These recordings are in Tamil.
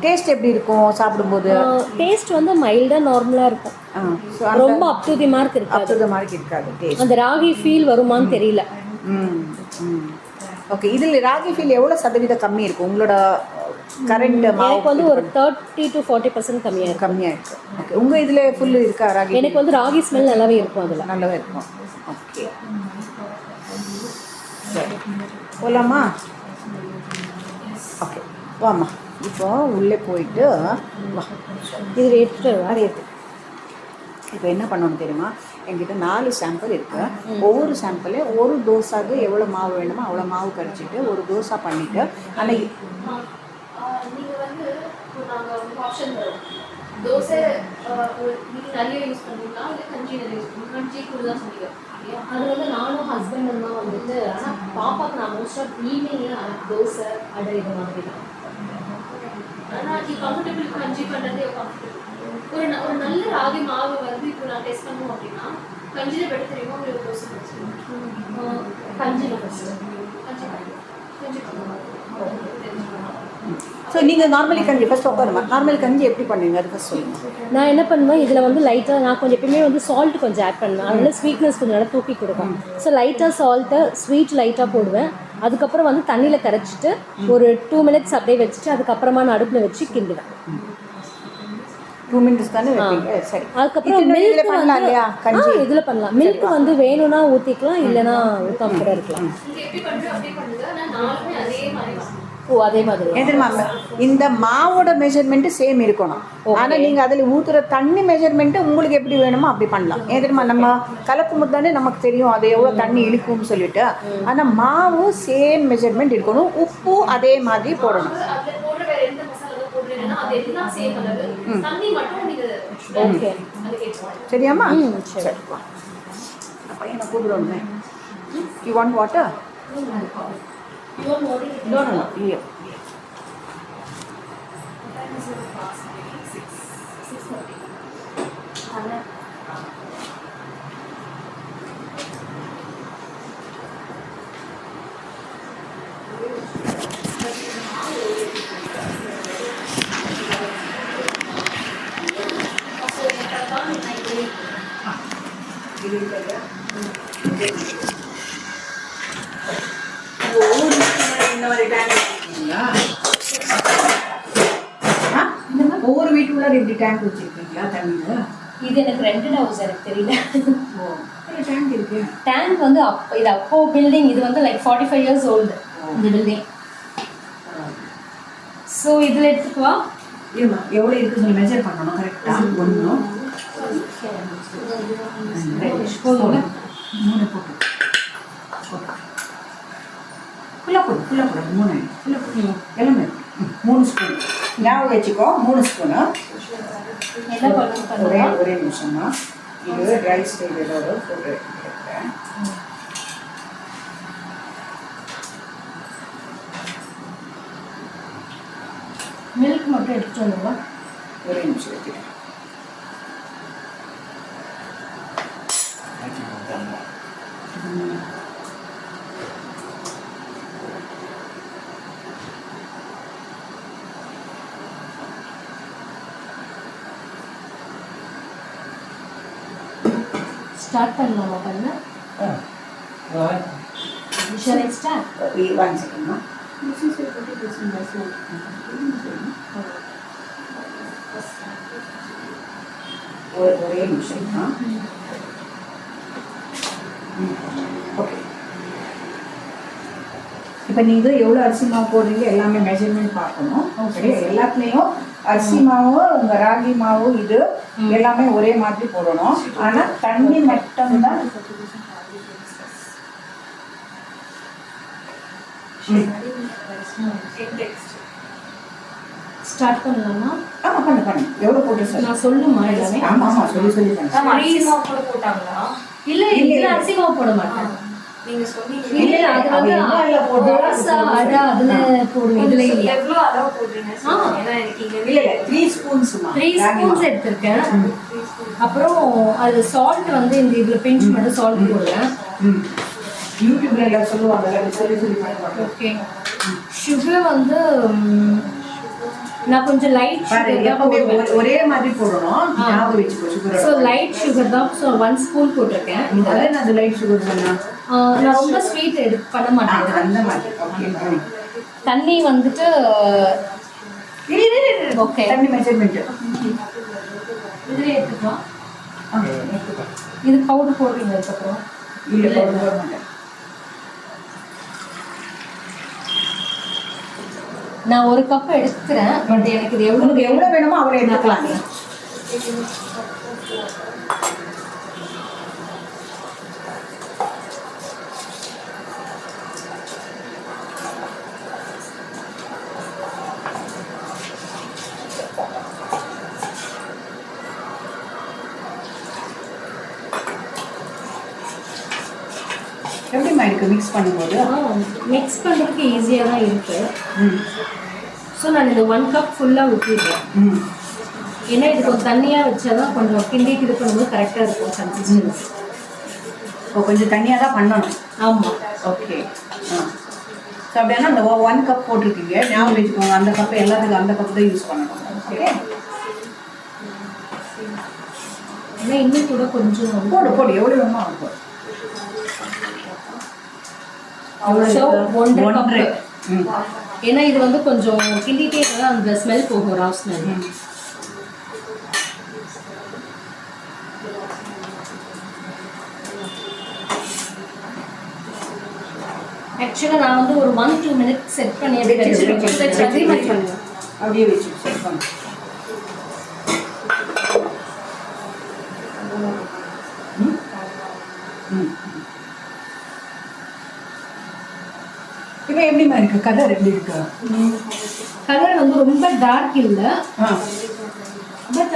டேஸ்ட் எப்படி இருக்கும் சாப்பிடும்போது? டேஸ்ட் வந்து மைல்டாக நார்மலாக இருக்கும். ரொம்ப அப் டு தி மார்க் இருக்காது. அப் டு தி மார்க் இருக்காது டேஸ்ட். அந்த ராகி ஃபீல் வருமான்னு தெரியல. ஓகே. இதில் ராகி ஃபீல் எவ்வளோ சதவீதம் கம்மி இருக்கும் உங்களோட கரண்ட் மாவு? எனக்கு வந்து ஒரு 30 to 40% கம்மியாக இருக்குது. ஓகே. உங்கள் இதில் ஃபுல்லு இருக்கா ராகி? எனக்கு வந்து ராகி ஸ்மெல் நல்லாவே இருக்கும். அதில் நல்லாவே இருக்கும். ஓகே சரி போகலாமா? ஓகே வாம்மா. இப்போ உள்ளே போயிட்டு வா, இது எடுத்துகிட்டு அது எடுத்து. இப்போ என்ன பண்ணணும் தெரியுமா? என்கிட்ட 4 சாம்பிள் இருக்குது. ஒவ்வொரு சாம்பிளையும் ஒரு தோசாவுக்கு எவ்வளோ மாவு வேணுமோ அவ்வளோ மாவு கரைச்சிட்டு ஒரு தோசை பண்ணிவிட்டு அன்னைக்கு நீங்கள் வந்து நாங்கள் வந்து ஆப்ஷன் தரோம். தோசை நீங்கள் நிறைய யூஸ் பண்ணுவீங்களா இல்லை கஞ்சி நிறைய யூஸ் பண்ணுவீங்க? கஞ்சி கூட தான் சொன்னீங்க. அது வந்து நானும் ஹஸ்பண்டும் தான் வந்துட்டு, ஆனால் பாப்பாவுக்கு நான் மோஸ்ட் ஆஃப் ஈவினிங்கில் தோசை அடை இது மாதிரி தான். ஆனால் நீ கம்ஃபர்டபுள் கஞ்சி பண்ணுறதே கம்ஃபர்டபுள். ஒரு நல்ல ராகி மாவு வந்து இப்போ நான் டெஸ்ட் பண்ணுவோம் அப்படின்னா கஞ்சியில் பெட்ட தெரியுமா உங்களுக்கு? தோசை கஞ்சியில் ஃபஸ்ட்டு கஞ்சி பண்ணுவோம். ஸோ நீங்கள் நார்மலி கஞ்சி ஃபஸ்ட் உட்காருமா. நார்மல் கஞ்சி எப்படி பண்ணுவீங்க அது ஃபஸ்ட் சொல்லுங்கள். நான் என்ன பண்ணுவேன், இதில் வந்து லைட்டாக நான் கொஞ்சம் எப்பயுமே வந்து சால்ட் கொஞ்சம் ஆட் பண்ணுவேன். அதனால ஸ்வீட்னஸ் கொஞ்சம் நல்லா தூக்கி கொடுக்கும். ஸோ லைட்டாக சால்ட்டு ஸ்வீட் லைட்டாக போடுவேன். அதுக்கப்புறம் வந்து தண்ணியில் கரைச்சிட்டு ஒரு 2 minutes அப்படியே வச்சுட்டு அதுக்கப்புறமா நான் அடுப்பில் வச்சு கிண்டுவேன். 2 minutes தானே வைப்பீங்க? சரி. அதுக்கப்புறம் மில்க் பண்ணலாம் இல்லையா? கஞ்சி இதில் பண்ணலாம். மில்க் வந்து வேணும்னா ஊற்றிக்கலாம், இல்லைன்னா ஊற்றாம கூட இருக்கலாம். ஓ அதே மாதிரி எதிர்மா இந்த மாவோட மெஷர்மெண்ட்டு சேம் இருக்கணும். ஆனால் நீங்கள் அதில் ஊற்றுற தண்ணி மெஷர்மெண்ட்டு உங்களுக்கு எப்படி வேணுமோ அப்படி பண்ணலாம். எதிர்மா நம்ம கலக்கும் போது தானே நமக்கு தெரியும் அது எவ்வளோ தண்ணி இழுக்கும்னு சொல்லிட்டு. ஆனால் மாவு சேம் மெஷர்மெண்ட் இருக்கணும். உப்பு அதே மாதிரி போடணும். ஓகே சரியாம்மா? சரி பையனை கூப்பிடுவோமே. You want water? No. Here. ஒவ்வொரு வீட்டுக்குள்ள இப்படி டேங்க் வச்சிருக்கீங்களா தண்ணியில்? இது எனக்கு ரெண்டட் ஹவுஸ், எனக்கு தெரியல. டேங்க் இருக்கு. டேங்க் வந்து இது அப்போ பில்டிங். இது வந்து லைக் 45 years old இந்த பில்டிங். ஸோ இதில் எடுத்துக்குவா இல்லைம்மா எவ்வளோ இருக்குது சொல்லி மெஷர் பண்ணணும் கரெக்டாக. 1 3 போட்டு ஃபுல்லாக போடு 3 எல்லாமே 3 ஸ்பூன் ஞாபகம் வச்சுக்கோ. 3 ஸ்பூனு. ஒரே நிமிஷமா. இது ரைஸ் ஸ்டைலோட போட்டு எடுத்துக்கிறேன். மில்க் மட்டும் எடுத்துட்டு வந்துடுவா. ஒரே நிமிஷம் எடுத்துக்கிறேன். ஸ்டார்ட் பண்ணலாமா? பண்ண Shall I start? 1 second. ஒரே நிமிஷம். ஓகே. இப்போ நீங்கள் எவ்வளோ அரிசி மாவு போடுறீங்க எல்லாமே மெஷர்மெண்ட் பார்க்கணும். ஓகே. எல்லாத்துலேயும் அரிசி மாவு உங்கள் ராகி மாவு இது எல்லாமே ஒரே மாதிரி போடணும். ஆனால் தண்ணி மட்டும்தான். ஸ்டார்ட் பண்ணலாமா? ஆமாம் பண்ணு. எவ்வளோ போட்டு சார் நான் சொல்லுமா எல்லாமே? ஆமாம் சொல்லி போட்டாங்களா? இல்லை இதில் அரிசி மாவு போட மாட்டேன். நீங்க சொன்னீங்க இல்ல அது வந்து தோசை அடை அதுல போடுவேன். இதுல இல்ல. எவ்வளவு அளவு போடுறீங்க? ஏன்னா எனக்கு இங்க இல்ல 3 ஸ்பூன்ஸ்மா. 3 ஸ்பூன்ஸ் எடுத்துர்க்கேன். அப்புறம் அது சால்ட் வந்து இந்த இதுல பிஞ்ச் மட்டும் சால்ட் போடுவேன். யூடியூப்ல எல்லாம் சொல்லுவாங்க. சொல்லி பண்ணுவாங்க. ஓகே. சுகர் வந்து நான் கொஞ்சம் லைட் பாரு சுகர் தான் எப்பவுமே போடுவேன். ஒரே மாதிரி போடணும், ஞாபகம் வச்சுக்கோ. சுகர் ஸோ லைட் சுகர் தான். ஸோ 1 ஸ்பூன் போட்டிருக்கேன். அதே நான் அது லைட் சுகர் சொன்னா நான் ரொம்ப ஸ்வீட் பண்ண மாட்டேன். அந்த மாதிரி. ஓகே, தண்ணி வந்துட்டு ஓகே தண்ணி மெஷர்மெண்ட் இதில் எடுத்துக்கலாம். இது பவுடர் போடுறீங்க அதுக்கப்புறம்? இல்லை, போட மாட்டேன். நான் 1 கப் எடுத்துக்கிறேன். பட் எனக்கு இது உங்களுக்கு எவ்வளோ வேணுமோ அவ்வளோ எடுத்துக்கலாம். எப்படிமா இருக்கு மிக்ஸ் பண்ணும்போது? மிக்ஸ் பண்ணுறதுக்கு ஈஸியாக தான் இருக்குது. ம் ஸோ நான் இந்த 1 கப் ஃபுல்லாக ஊற்றிடுறேன். ம் ஏன்னா இது கொஞ்சம் தண்ணியாக வச்சா தான் கொஞ்சம் கிண்டிட்டு இது பண்ணும்போது கரெக்டாக இருக்கும் கன்சிஸ்டன்சி. இப்போ கொஞ்சம் தண்ணியாக தான் பண்ணணும். ஆமாம். ஓகே. ஸோ அப்படின்னா அந்த 1 கப் போட்டிருக்கீங்க, ஞாபகம் வச்சுக்கோங்க. அந்த கப்பு எல்லாத்துக்கும் அந்த கப் தான் யூஸ் பண்ணணும். ஓகே, ஏன்னா இன்னும் கூட கொஞ்சம் போடு எவ்வளோ வேணுமோ அது போடு. So 1.5 cup. ம் ஏன்னா இது வந்து கொஞ்சம் கிண்டிகிட்டே இருந்தால் அந்த ஸ்மெல் போகும், ரா ஸ்மெல். ஆக்சுவலாக நான் வந்து ஒரு 1-2 மினிட்ஸ் செட் பண்ணி அப்படியே வச்சுருக்கேன். அதே மாதிரி பண்ணுவேன். அப்படியே வச்சு செட் பண்ணு. ம் ம் இப்போ எப்படிமா இருக்கு? கலர் எப்படி இருக்கு? கலர் வந்து ரொம்ப டார்க் இல்லை, பட்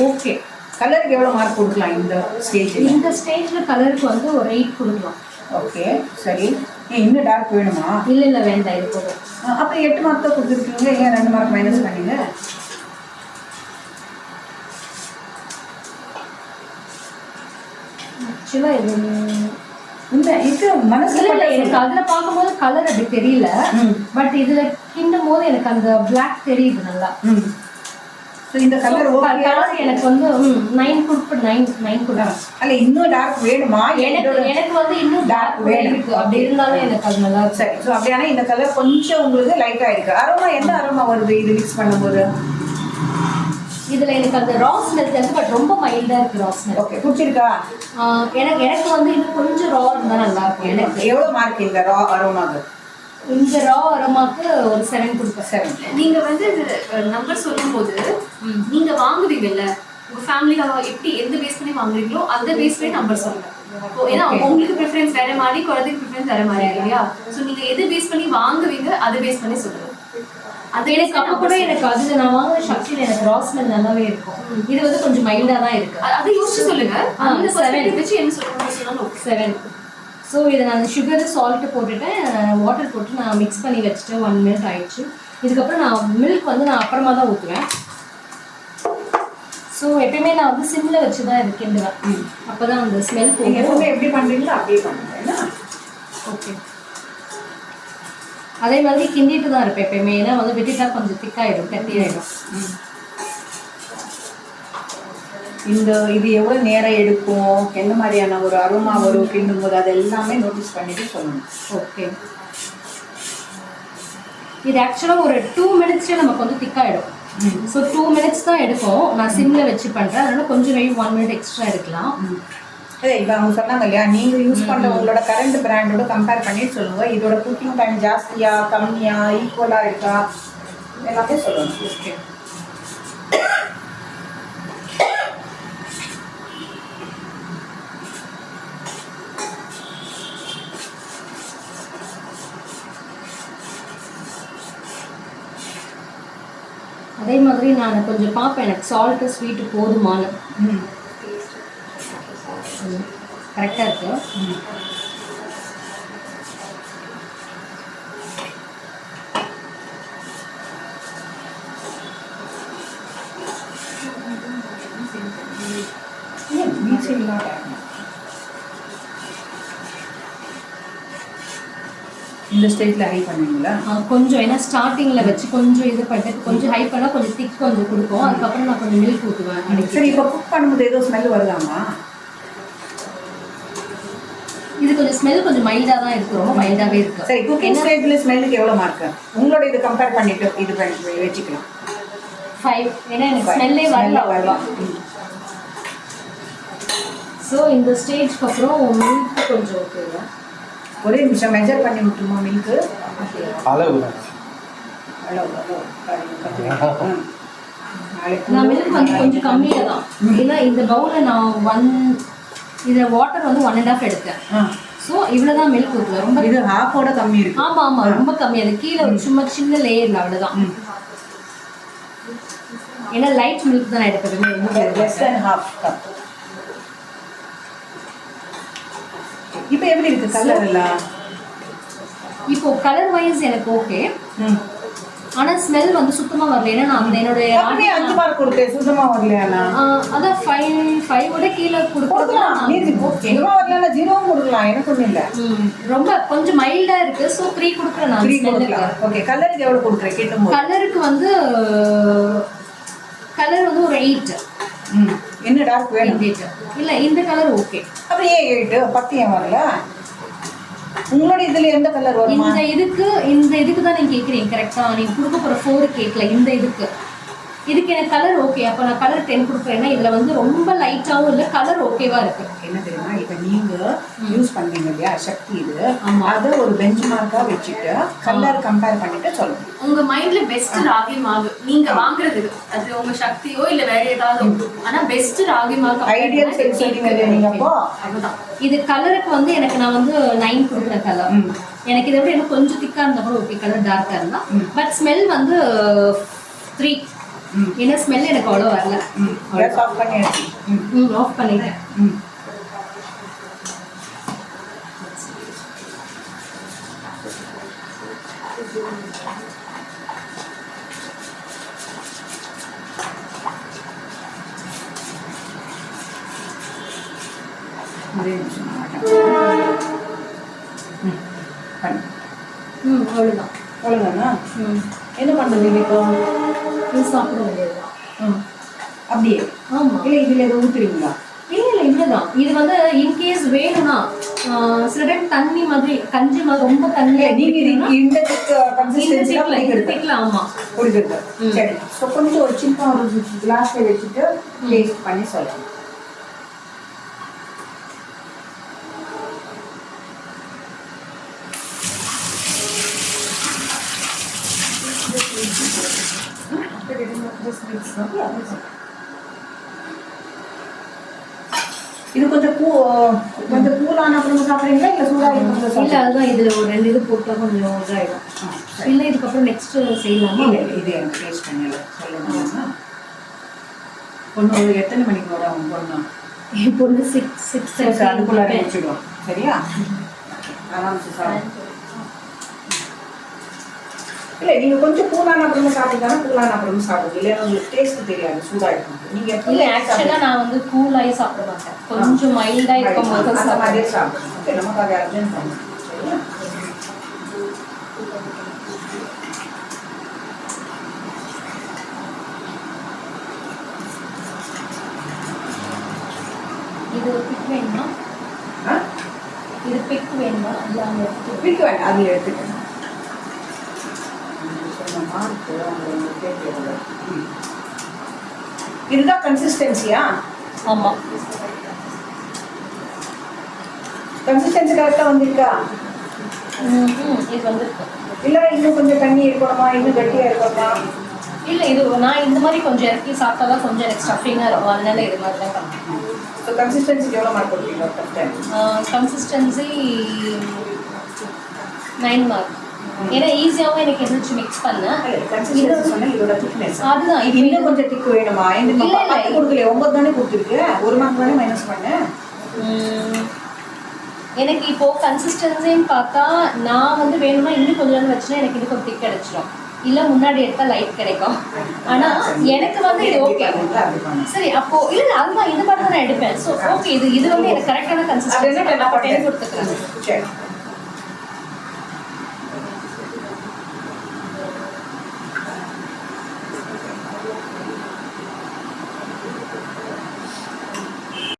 ஓகே. கலருக்கு எவ்வளோ மார்க் கொடுக்கலாம் இந்த ஸ்டேஜில்? இந்த ஸ்டேஜில் கலருக்கு வந்து ஒரு 8 கொடுக்கலாம். ஓகே, சரி. இன்னும் டார்க் வேணுமா? இல்லை வேண்டாம், இது போதும். அப்போ 8 மார்க் தான் கொடுத்துருக்கீங்க, ஏன் 2 மார்க் மைனஸ் பண்ணீங்க? ஆக்சுவலாக இது இந்த இது மனசில் இல்லை எனக்கு அதில் பார்க்கும்போது கலர் அப்படி தெரியல, பட் இதில் கிண்டும் போது எனக்கு அந்த பிளாக் தெரியுது நல்லா. ஸோ இந்த கலர் கலர் எனக்கு வந்து 9 கொடுப்பேன். அல்ல இன்னும் டார்க் வேணுமா? எனக்கு வந்து இன்னும் டார்க் வேணும். அப்படி இருந்தாலும் எனக்கு அது நல்லா இருக்கு. சரி. ஸோ அப்படியானா இந்த கலர் கொஞ்சம் உங்களுக்கு லைட்டாக இருக்கு. அரோமா எந்த அரோமா வருது இது மிக்ஸ் பண்ணும்போது? இதில் எனக்கு அந்த ரா ஸ்மெல் தெரிஞ்சு, பட் ரொம்ப மைல்டாக இருக்குது ரா ஸ்மெல். ஓகே, பிடிச்சிருக்கா? எனக்கு வந்து இன்னும் கொஞ்சம் ரா இருந்தால் நல்லா இருக்கும். எனக்கு எவ்வளோ மார்க் இந்த ரா அரோமாக்கு? இந்த ரா அரோமாக்கு ஒரு 7 கொடுப்பேன். 7. நீங்க வந்து நம்பர் சொல்லும்போது நீங்க வாங்குவீங்கல்ல, உங்க ஃபேமிலிக்காக எப்படி எந்த பேஸ் பண்ணி வாங்குறீங்களோ அதை பேஸ் பண்ணி நம்பர் சொல்லுங்க. ஏன்னா உங்களுக்கு ப்ரிஃபரன்ஸ் வேற மாதிரி, குழந்தைக்கு ப்ரிஃபரன்ஸ் வேற மாதிரி இல்லையா? ஸோ நீங்க எது பேஸ் பண்ணி வாங்குவீங்க அதை பேஸ் பண்ணி சொல்லுங்க. அது எனக்கு அப்போ கூட எனக்கு அதில் நான் வாங்குற சக்தியில் எனக்கு ரா ஸ்மெல் நல்லாவே இருக்கும். இது வந்து கொஞ்சம் மைல்டாக தான் இருக்கு. அதை யோசிச்சு சொல்லுங்க. அந்த 7 வச்சு என்ன சொன்னாலும் 7. ஸோ இதை நான் சுகரு சால்ட்டு போட்டுட்டேன், வாட்டர் போட்டு நான் மிக்ஸ் பண்ணி வச்சுட்டு 1 மினிட் ஆயிடுச்சு. இதுக்கப்புறம் நான் மில்க் வந்து நான் அப்புறமா தான் ஊற்றுவேன். ஸோ எப்பயுமே நான் வந்து சிம்மில் வச்சு தான் இது கிண்டுவேன். அப்போ தான் அந்த ஸ்மெல் போகும். எப்பவுமே எப்படி பண்ணுறீங்களோ அப்படியே பண்ணுங்க. ஓகே, அதே மாதிரி கிண்டிட்டு தான் இருப்பேன் எப்பயுமே. ஏன்னா வந்து விட்டுட்டா கொஞ்சம் திக்காயிடும், கட்டியாயிடும். இது எவ்வளோ நேரம் எடுக்கும், எந்த மாதிரியான ஒரு அரோமா வரும் கிண்டும் போது, அது எல்லாமே நோட்டீஸ் பண்ணிட்டு சொல்லணும். ஓகே, இது ஆக்சுவலாக ஒரு 2 மினிட்ஸ்லேயே நமக்கு வந்து திக்காயிடும். ஸோ 2 மினிட்ஸ் தான் எடுக்கும். நான் சிம்மில் வச்சு பண்ணுறேன், அதனால கொஞ்சம் 1 மினிட் எக்ஸ்ட்ரா எடுக்கலாம். இப்போ அவங்க சொன்னாங்க இல்லையா, நீங்கள் யூஸ் பண்ணுற உங்களோட கரண்ட் பிராண்டோட கம்பேர் பண்ணிட்டு சொல்லுங்கள். இதோட குக்கிங் டைம் ஜாஸ்தியா கம்மியா ஈக்குவலாக இருக்கா எல்லாமே சொல்லணும். ஓகே, அதே மாதிரி நான் கொஞ்சம் பார்ப்பேன் எனக்கு சால்ட்டு ஸ்வீட்டு போதுமானு. கரெக்டாக இருக்கு. இந்த ஸ்டேஜில் ஹை பண்ணுவீங்களா? கொஞ்சம் ஏன்னா ஸ்டார்டிங்கில் வச்சு கொஞ்சம் இது பண்ணிட்டு கொஞ்சம் ஹை பண்ணால் கொஞ்சம் திக் கொஞ்சம் கொடுக்கும். அதுக்கப்புறம் நான் கொஞ்சம் மில்க் ஊற்றுவேன். சரி, இப்போ குக் பண்ணும்போது ஏதோ ஸ்மெல் வருதாமா? இது கொஞ்சம் ஸ்மெல் கொஞ்சம் மைல்டாக தான் இருக்குது, ரொம்ப மைல்டாகவே இருக்குது. சரி, குக்கிங் ஸ்டேஜில் ஸ்மெல்லுக்கு எவ்வளோ மார்க்கு? உங்களோட இது கம்பேர் பண்ணிட்டு இது பண்ணி வச்சுக்கலாம். 5. ஏன்னா எனக்கு ஸ்மெல்லே வரல அவ்வளோவா. ஸோ இந்த ஸ்டேஜ்க்கு அப்புறம் மில்க் கொஞ்சம் ஓகேங்க. ஒரே நிமிஷம் மெஜர் பண்ணி விட்டுருமா மில்க்கு? அளவு நான் மில்க் வந்து கொஞ்சம் கம்மியாக தான். ஏன்னா இந்த பவுலில் நான் இதில் வாட்டர் வந்து 1.5 எடுத்தேன். ஸோ இவ்வளோ தான் மில்க் ஊற்றுவேன். ரொம்ப இது ஹாஃபோட கம்மி இருக்கு. ஆமாம் ஆமாம், ரொம்ப கம்மி. அது கீழே ஒரு சும்மா சின்ன லேயரில் அவ்வளோதான். ஏன்னா லைட் மில்க் தான் எடுப்பேன். Less than half cup. இப்போ எப்படி இருக்கு கலர் எல்லாம்? இப்போ கலர் வைஸ் எனக்கு ஓகே, ஆனால் ஸ்மெல் வந்து சுத்தமாக வரல. ஏன்னா நான் என்னுடைய 5 மார்க் கொடுத்தேன், சுத்தமாக வரலையாண்ணா? அதான் 5 கீழே கொடுக்கலாம். சுத்தமாக வரல 0 கொடுக்கலாம், எனக்கு ஒன்றும் இல்லை. ரொம்ப கொஞ்சம் மைல்டாக இருக்கு. ஸோ 3 கொடுக்குறேன் நான். 3 கொடுக்கலாம். ஓகே, கலருக்கு எவ்வளோ கொடுக்குறேன் கேட்டும்? கலருக்கு வந்து கலர் வந்து ஒரு 8. என்ன டார்க் வேணும்? இல்லை இந்த கலர் ஓகே. அப்புறம் 8 10 ஏன் வரல? உங்களோட இதுல எந்த கலர் வரும்? இந்த இதுக்கு தான் நீங்க கேக்குறீங்க கரெக்டா? நீங்க கொடுக்க போற 4 கேக்கல, இந்த இதுக்கு எனக்கு கலர் ஓகே. அப்போ நான் கலர் 10 கொடுக்குறேன்னா இதுல வந்து ரொம்ப லைட்டாகவும் இல்லை, கலர் ஓகேவா இருக்கு. என்ன தெரியுமா, இப்போ நீங்க யூஸ் பண்ணீங்க இல்லையா சக்தி, இது அதை ஒரு பெஞ்ச் மார்க்கா வச்சுட்டு கலர் கம்பேர் பண்ணிட்டு சொல்லுங்க. உங்க மைண்ட்ல பெஸ்ட் ராகி மாவு நீங்க வாங்குறது, அது உங்க சக்தியோ இல்ல வேற ஏதாவது, ஆனா பெஸ்ட் ராகி மாவு ஐடியல் சொல்றீங்க நீங்க. அப்போ அதுதான் இது கலருக்கு வந்து எனக்கு நான் வந்து 9 கொடுக்குறேன் கலர். எனக்கு இதை விட எனக்கு கொஞ்சம் திக்கா இருந்தா கூட ஓகே, கலர் டார்க்கா இருந்தா. பட் ஸ்மெல் வந்து 3. ஏன்னா ஸ்மெல் எனக்கு அவ்வளோ வரல. ஆஃப் பண்ணி ஆஃப் பண்ணிட்டேன். அவ்வளோதான். அவ்வளோதானா? என்ன பண்ணுறது இப்போ? இது சாப்பிட வேண்டியதுதான். அப்படியே? ஆமாம். இல்லை இதில் எதுவும் ஊற்றுறீங்களா? இல்லை இவ்வளோதான். இது வந்து இன்கேஸ் வேணும்னா சில டைம் தண்ணி மாதிரி கஞ்சி மாதிரி ரொம்ப தண்ணி நீங்கள் இந்த கன்சிஸ்டன்சியில் ஆமாம் குடிக்கிறது. சரி, ஸோ கொஞ்சம் ஒரு சின்ன ஒரு கிளாஸில் வச்சுட்டு டேஸ்ட் பண்ணி சொல்லலாம். இது கொஞ்சம் கூலான அப்புறம் சாப்பிட்றீங்களா இல்லை சூடாக இல்லை? அதுதான் இதில் ஒரு 2 இது போட்டால் கொஞ்சம் இதாகிடும். இல்லை இதுக்கப்புறம் நெக்ஸ்ட் செய்யலாமா? இல்லை இது எனக்கு டேஸ்ட் பண்ணல சொல்லணும்னா. பொண்ணு ஒரு எத்தனை மணிக்கு வரும் அவங்க பொண்ணு? என் பொண்ணு 6 அதுக்குள்ளே வச்சுடுவோம். சரியா? ஆரம்பிச்சு சாப்பிடும். இல்லை நீங்கள் கொஞ்சம் கூலான அப்புறமா சாப்பிட்டீங்கன்னா கூலான அப்புறமா சாப்பிடுங்க. இல்லை உங்களுக்கு டேஸ்ட் தெரியாது சூடாக இருக்கும். நீங்கள் இல்லை ஆக்சுவலாக நான் வந்து கூலாகி சாப்பிட மாட்டேன், கொஞ்சம் மைல்டாக இருக்கும் போது அந்த மாதிரியே சாப்பிடுங்க. ஓகே, நமக்கு அதை அர்ஜென்ட் பண்ணணும். சரியா? இது பிக் வேணுமா? இது பிக் வேணுமா? இல்லை அங்கே பிக் வேண்டாம், அதில் எடுத்துக்கணும். இதுதான் கன்சிஸ்டன்சியா? ஆமாம், கன்சிஸ்டன்சி கரெக்டாக வந்திருக்கா? இது வந்துருக்கு. இல்லை இன்னும் கொஞ்சம் தண்ணி இருக்கணுமா, இன்னும் கட்டியாக இருக்கணுமா? இல்லை இது நான் இந்த மாதிரி கொஞ்சம் இறக்கி சாப்பிட்டா தான் கொஞ்சம் எனக்கு ஸ்டஃபிங்காக இருக்கும், அதனால இது மாதிரி தான் பண்ணுறேன். ஸோ கன்சிஸ்டன்சிக்கு எவ்வளோ மார்க் கொடுப்பீங்க? Consistency 9 mark. ஏன்னா ஈஸியாகவும் எனக்கு எதிர்த்து மிக்ஸ் பண்ணேன். இதோட திக்னஸ் அதுதான். இது இன்னும் கொஞ்சம் திக் வேணுமா? கொடுக்கல 9 தானே கொடுத்துருக்கு, 1 மார்க் தானே மைனஸ் பண்ணேன். எனக்கு இப்போ கன்சிஸ்டன்சின்னு பார்த்தா நான் வந்து வேணும்னா இன்னும் கொஞ்சம் நேரம் வச்சுன்னா எனக்கு இது கொஞ்சம் திக் கிடைச்சிடும், இல்லை முன்னாடி எடுத்தால் லைட் கிடைக்கும். ஆனால் எனக்கு வந்து இது ஓகே. சரி, அப்போ இல்லை அதுதான் இந்த மாதிரி தான் நான் எடுப்பேன். ஸோ ஓகே, இது வந்து எனக்கு கரெக்டான கன்சிஸ்டன்சி. 10 கொடுத்துக்கிறேன்.